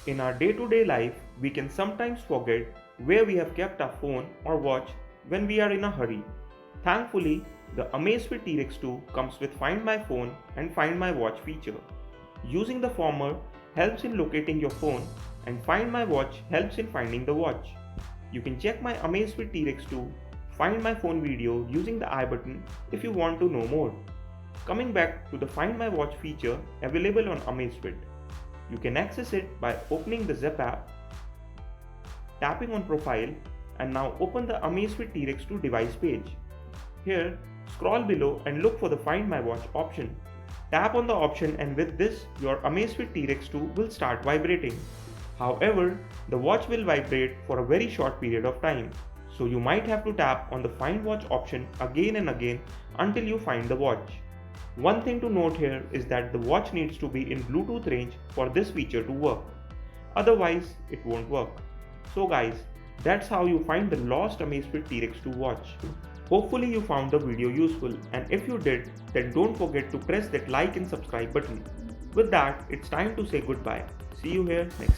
In our day-to-day life, we can sometimes forget where we have kept our phone or watch when we are in a hurry. Thankfully, the Amazfit T-Rex 2 comes with Find My Phone and Find My Watch feature. Using the former helps in locating your phone and Find My Watch helps in finding the watch. You can check my Amazfit T-Rex 2 Find My Phone video using the I button if you want to know more. Coming back to the Find My Watch feature available on Amazfit. You can access it by opening the Zepp app, tapping on Profile, and now open the Amazfit T-Rex 2 device page. Here, scroll below and look for the Find My Watch option. Tap on the option and with this, your Amazfit T-Rex 2 will start vibrating. However, the watch will vibrate for a very short period of time, so you might have to tap on the Find Watch option again and again until you find the watch. One thing to note here is that the watch needs to be in Bluetooth range for this feature to work. Otherwise, it won't work. So guys, that's how you find the lost Amazfit T-Rex 2 watch. Hopefully you found the video useful, and if you did, then don't forget to press that like and subscribe button. With that, it's time to say goodbye. See you here next time.